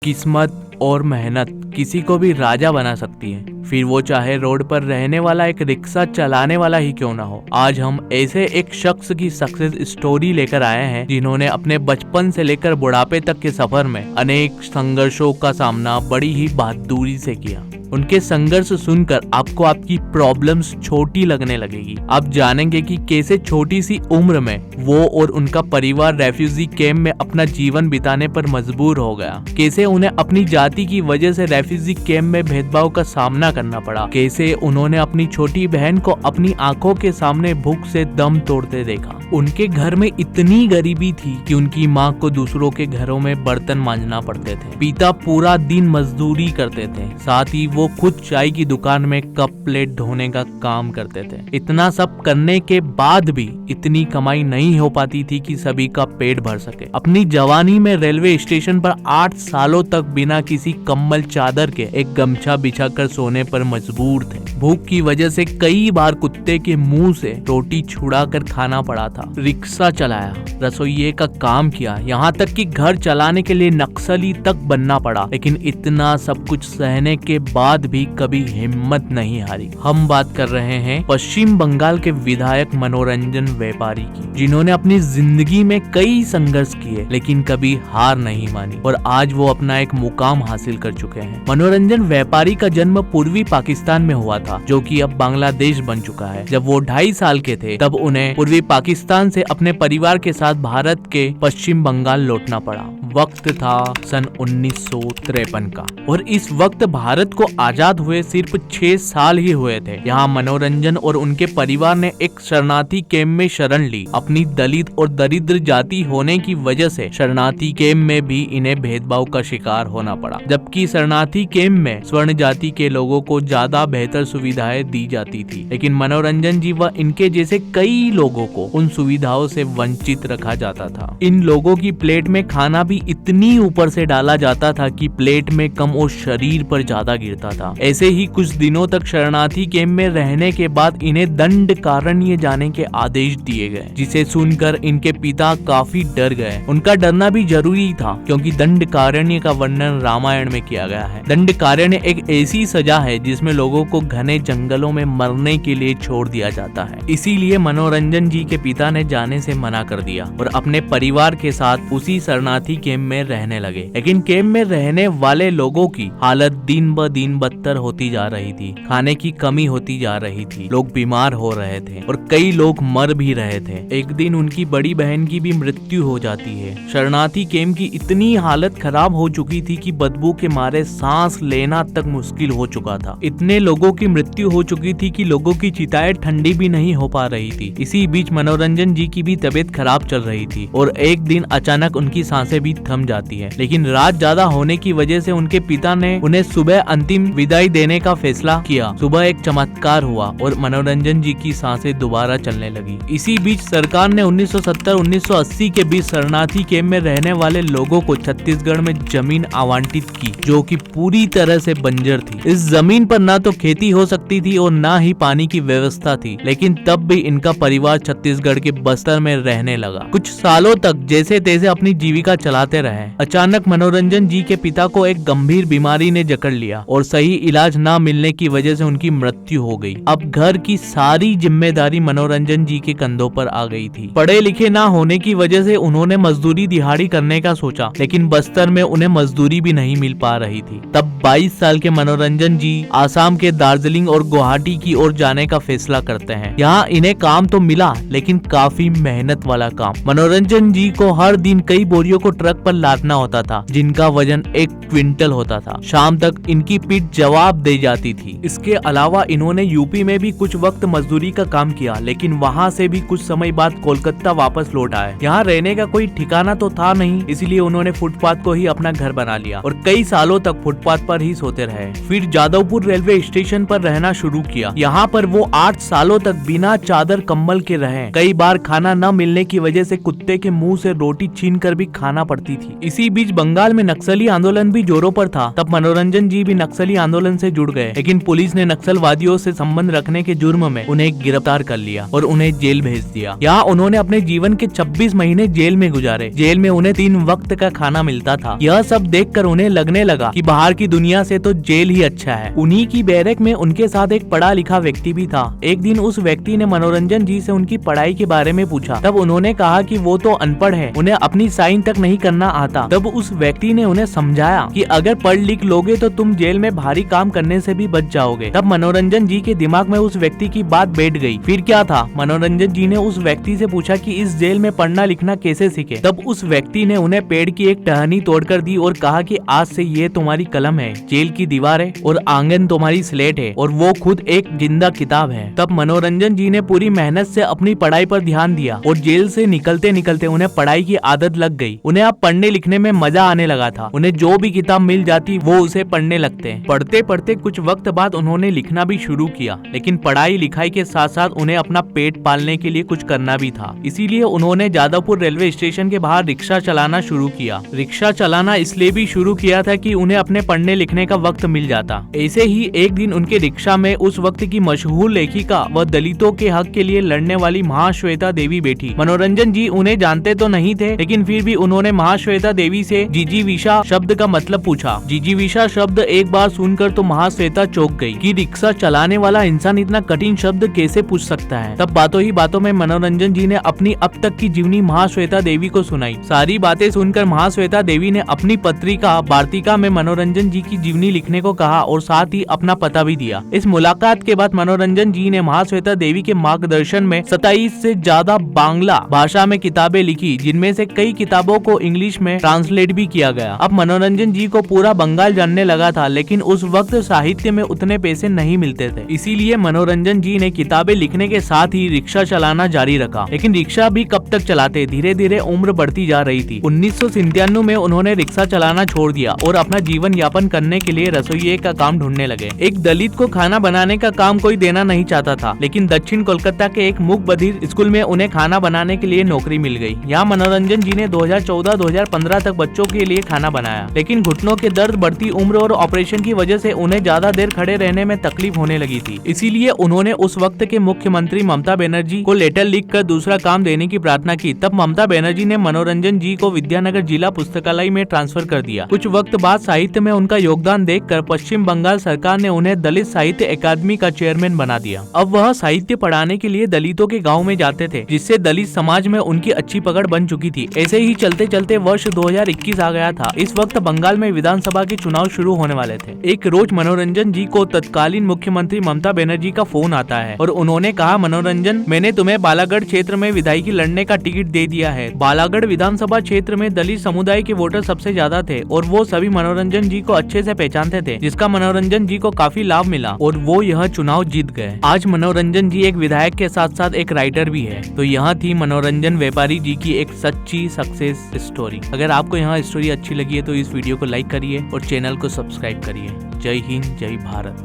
किस्मत और मेहनत किसी को भी राजा बना सकती है, फिर वो चाहे रोड पर रहने वाला एक रिक्शा चलाने वाला ही क्यों ना हो। आज हम ऐसे एक शख्स की सक्सेस स्टोरी लेकर आए हैं जिन्होंने अपने बचपन से लेकर बुढ़ापे तक के सफर में अनेक संघर्षों का सामना बड़ी ही बहादुरी से किया। उनके संघर्ष सुनकर आपको आपकी प्रॉब्लम्स छोटी लगने लगेगी। आप जानेंगे कि कैसे छोटी सी उम्र में वो और उनका परिवार रेफ्यूजी कैंप में अपना जीवन बिताने पर मजबूर हो गया, कैसे उन्हें अपनी जाति की वजह से रेफ्यूजी कैंप में भेदभाव का सामना करना पड़ा, कैसे उन्होंने अपनी छोटी बहन को अपनी आंखों के सामने भूख से दम तोड़ते देखा। उनके घर में इतनी गरीबी थी कि उनकी माँ को दूसरों के घरों में बर्तन मांजना पड़ते थे। पिता पूरा दिन मजदूरी करते थे, साथ ही वो खुद चाय की दुकान में कप प्लेट धोने का काम करते थे। इतना सब करने के बाद भी इतनी कमाई नहीं हो पाती थी कि सभी का पेट भर सके। अपनी जवानी में रेलवे स्टेशन पर 8 सालों तक बिना किसी कंबल चादर के एक गमछा बिछाकर सोने पर मजबूर थे। भूख की वजह से कई बार कुत्ते के मुंह से रोटी छुड़ा कर खाना पड़ा था। रिक्शा चलाया, रसोइये का काम किया, यहाँ तक कि घर चलाने के लिए नक्सली तक बनना पड़ा, लेकिन इतना सब कुछ सहने के बाद भी कभी हिम्मत नहीं हारी। हम बात कर रहे हैं पश्चिम बंगाल के विधायक मनोरंजन व्यापारी की, जिन्होंने अपनी जिंदगी में कई संघर्ष किए लेकिन कभी हार नहीं मानी और आज वो अपना एक मुकाम हासिल कर चुके हैं। मनोरंजन व्यापारी का जन्म पूर्वी पाकिस्तान में हुआ था, जो कि अब बांग्लादेश बन चुका है। जब वो 2.5 साल के थे तब उन्हें पूर्वी पाकिस्तान से अपने परिवार के साथ भारत के पश्चिम बंगाल लौटना पड़ा। वक्त था सन 1953 का और इस वक्त भारत को आजाद हुए सिर्फ 6 साल ही हुए थे। यहाँ मनोरंजन और उनके परिवार ने एक शरणार्थी कैंप में शरण ली। अपनी दलित और दरिद्र जाति होने की वजह से शरणार्थी कैंप में भी इन्हें भेदभाव का शिकार होना पड़ा, जबकि शरणार्थी कैंप में स्वर्ण जाति के लोगों को ज्यादा बेहतर सुविधाएं दी जाती थी, लेकिन मनोरंजन जी व इनके जैसे कई लोगों को उन सुविधाओं से वंचित रखा जाता था। इन लोगों की प्लेट में खाना भी इतनी ऊपर से डाला जाता था कि प्लेट में कम और शरीर पर ज्यादा गिरता था। ऐसे ही कुछ दिनों तक शरणार्थी कैंप में रहने के बाद इन्हें दंडकारण्य जाने के आदेश दिए गए, जिसे सुनकर इनके पिता काफी डर गए। उनका डरना भी जरूरी था क्योंकि दंडकारण्य का वर्णन रामायण में किया गया है। दंडकारण्य एक ऐसी सजा है जिसमें लोगों को घने जंगलों में मरने के लिए छोड़ दिया जाता है। इसीलिए मनोरंजन जी के पिता ने जाने से मना कर दिया और अपने परिवार के साथ उसी शरणार्थी कैंप में रहने लगे। लेकिन कैंप में रहने वाले लोगों की हालत दिन ब दिन बदतर होती जा रही थी। खाने की कमी होती जा रही थी, लोग बीमार हो रहे थे और कई लोग मर भी रहे थे। एक दिन उनकी बड़ी बहन की भी मृत्यु हो जाती है। शरणार्थी कैंप की इतनी हालत खराब हो चुकी थी कि बदबू के मारे सांस लेना तक मुश्किल हो चुका था। इतने लोगों की मृत्यु हो चुकी थी कि लोगों की चिताएं ठंडी भी नहीं हो पा रही थी। इसी बीच मनोरंजन जी की भी तबीयत खराब चल रही थी और एक दिन अचानक उनकी सांसें भी थम जाती है। लेकिन रात ज्यादा होने की वजह से उनके पिता ने उन्हें सुबह अंतिम विदाई देने का फैसला किया। सुबह एक चमत्कार हुआ और मनोरंजन जी की सांसें दोबारा चलने लगी। इसी बीच सरकार ने 1970-1980 के बीच शरणार्थी कैंप में रहने वाले लोगों को छत्तीसगढ़ में जमीन आवंटित की, जो कि पूरी तरह से बंजर थी। इस जमीन पर ना तो खेती हो सकती थी और ना ही पानी की व्यवस्था थी, लेकिन तब भी इनका परिवार छत्तीसगढ़ के बस्तर में रहने लगा। कुछ सालों तक जैसे तैसे अपनी जीविका चलाते रहे। अचानक मनोरंजन जी के पिता को एक गंभीर बीमारी ने जकड़ लिया और सही इलाज न मिलने की वजह से उनकी मृत्यु हो गई। अब घर की सारी जिम्मेदारी मनोरंजन जी के कंधों पर आ गई थी। पढ़े लिखे ना होने की वजह से उन्होंने मजदूरी दिहाड़ी करने का सोचा, लेकिन बस्तर में उन्हें मजदूरी भी नहीं मिल पा रही थी। तब 22 साल के मनोरंजन जी आसाम के दार्जिलिंग और गुवाहाटी की ओर जाने का फैसला करते हैं। यहाँ इन्हें काम तो मिला, लेकिन काफी मेहनत वाला काम। मनोरंजन जी को हर दिन कई बोरियों को ट्रक पर लादना होता था, जिनका वजन 1 क्विंटल होता था। शाम तक इनकी पीठ जवाब दे जाती थी। इसके अलावा इन्होंने यूपी में भी कुछ वक्त मजदूरी का काम किया, लेकिन वहाँ से भी कुछ समय बाद कोलकाता वापस लौट आए। यहाँ रहने का कोई ठिकाना तो था नहीं, इसलिए उन्होंने फुटपाथ को ही अपना घर बना लिया और कई सालों तक फुटपाथ पर ही सोते रहे। फिर जादवपुर रेलवे स्टेशन पर रहना शुरू किया। यहाँ पर वो 8 सालों तक बिना चादर कंबल के रहे। कई बार खाना न मिलने की वजह से कुत्ते के मुंह से रोटी छीन कर भी खाना पड़ता करती थी। इसी बीच बंगाल में नक्सली आंदोलन भी जोरों पर था। तब मनोरंजन जी भी नक्सली आंदोलन से जुड़ गए, लेकिन पुलिस ने नक्सलवादियों से संबंध रखने के जुर्म में उन्हें गिरफ्तार कर लिया और उन्हें जेल भेज दिया। यहाँ उन्होंने अपने जीवन के 26 महीने जेल में गुजारे। जेल में उन्हें 3 वक्त का खाना मिलता था। यह सब देखकर उन्हें लगने लगा कि बाहर की दुनिया से तो जेल ही अच्छा है। उन्हीं की बैरक में उनके साथ एक पढ़ा लिखा व्यक्ति भी था। एक दिन उस व्यक्ति ने मनोरंजन जी से उनकी पढ़ाई के बारे में पूछा। तब उन्होंने कहा कि वो तो अनपढ़ है, उन्हें अपनी साइन तक नहीं करना आता। तब उस व्यक्ति ने उन्हें समझाया कि अगर पढ़ लिख लोगे तो तुम जेल में भारी काम करने से भी बच जाओगे। तब मनोरंजन जी के दिमाग में उस व्यक्ति की बात बैठ गई। फिर क्या था, मनोरंजन जी ने उस व्यक्ति से पूछा कि इस जेल में पढ़ना लिखना कैसे सीखे। तब उस व्यक्ति ने उन्हें पेड़ की एक टहनी तोड़कर दी और कहा कि आज से ये तुम्हारी कलम है, जेल की दीवारें और आंगन तुम्हारी स्लेट है और वो खुद एक जिंदा किताब है। तब मनोरंजन जी ने पूरी मेहनत से अपनी पढ़ाई पर ध्यान दिया और जेल से निकलते निकलते उन्हें पढ़ाई की आदत लग गई। उन्हें अब पढ़ने लिखने में मजा आने लगा था। उन्हें जो भी किताब मिल जाती वो उसे पढ़ने लगते। पढ़ते पढ़ते कुछ वक्त बाद उन्होंने लिखना भी शुरू किया, लेकिन पढ़ाई लिखाई के साथ साथ उन्हें अपना पेट पालने के लिए कुछ करना भी था। इसीलिए उन्होंने जादवपुर रेलवे स्टेशन के बाहर रिक्शा चलाना शुरू किया। रिक्शा चलाना इसलिए भी शुरू किया था कि उन्हें अपने पढ़ने लिखने का वक्त मिल जाता। ऐसे ही एक दिन उनके रिक्शा में उस वक्त की मशहूर लेखिका व दलितों के हक के लिए लड़ने वाली महाश्वेता देवी बैठी। मनोरंजन जी उन्हें जानते तो नहीं थे, लेकिन फिर भी उन्होंने महाश्वेता देवी से जिजीविषा शब्द का मतलब पूछा। जिजीविषा शब्द एक बार सुनकर तो महाश्वेता चौंक गई कि रिक्शा चलाने वाला इंसान इतना कठिन शब्द कैसे पूछ सकता है। तब बातों ही बातों में मनोरंजन जी ने अपनी अब तक की जीवनी महाश्वेता देवी को सुनाई। सारी बातें सुनकर महाश्वेता देवी ने अपनी पत्रिका वार्तिका में मनोरंजन जी की जीवनी लिखने को कहा और साथ ही अपना पता भी दिया। इस मुलाकात के बाद मनोरंजन जी ने महाश्वेता देवी के मार्गदर्शन में 27 से ज्यादा बांग्ला भाषा में किताबें लिखी, जिनमें से कई किताबों को इंग्लिश में ट्रांसलेट भी किया गया। अब मनोरंजन जी को पूरा बंगाल जानने लगा था, लेकिन उस वक्त साहित्य में उतने पैसे नहीं मिलते थे। इसीलिए मनोरंजन जी ने किताबें लिखने के साथ ही रिक्शा चलाना जारी रखा। लेकिन रिक्शा भी कब तक चलाते, धीरे धीरे उम्र बढ़ती जा रही थी। 1997 में उन्होंने रिक्शा चलाना छोड़ दिया और अपना जीवन यापन करने के लिए रसोइये का काम ढूंढने लगे। एक दलित को खाना बनाने का काम कोई देना नहीं चाहता था, लेकिन दक्षिण कोलकाता के एक मूक बधिर स्कूल में उन्हें खाना बनाने के लिए नौकरी मिल गई। यहाँ मनोरंजन जी ने 2014-2015 तक बच्चों के लिए खाना बनाया, लेकिन घुटनों के दर्द, बढ़ती उम्र और ऑपरेशन की वजह से उन्हें ज्यादा देर खड़े रहने में तकलीफ होने लगी थी। इसीलिए उन्होंने उस वक्त के मुख्यमंत्री ममता बनर्जी को लेटर लिखकर दूसरा काम देने की प्रार्थना की। तब ममता बनर्जी ने मनोरंजन जी को विद्यानगर जिला पुस्तकालय में ट्रांसफर कर दिया। कुछ वक्त बाद साहित्य में उनका योगदान देखकर पश्चिम बंगाल सरकार ने उन्हें दलित साहित्य अकादमी का चेयरमैन बना दिया। अब वह साहित्य पढ़ाने के लिए दलितों के गाँव में जाते थे, जिससे दलित समाज में उनकी अच्छी पकड़ बन चुकी थी। ऐसे ही चलते चलते वर्ष 2021 आ गया था। इस वक्त बंगाल में विधानसभा के चुनाव शुरू होने वाले थे। एक रोज मनोरंजन जी को तत्कालीन मुख्यमंत्री ममता बनर्जी का फोन आता है और उन्होंने कहा, मनोरंजन, मैंने तुम्हें बालागढ़ क्षेत्र में विधायकी लड़ने का टिकट दे दिया है। बालागढ़ विधानसभा क्षेत्र में दलित समुदाय के वोटर सबसे ज्यादा थे और वो सभी मनोरंजन जी को अच्छे से पहचानते थे, जिसका मनोरंजन जी को काफी लाभ मिला और वो यह चुनाव जीत गए। आज मनोरंजन जी एक विधायक के साथ साथ एक राइटर भी है। तो यह थी मनोरंजन व्यापारी जी की एक सच्ची सक्सेस स्टोरी। अगर आपको यह स्टोरी अच्छी लगी है तो इस वीडियो को लाइक करिए और चैनल को सब्सक्राइब करिए। जय हिंद, जय भारत।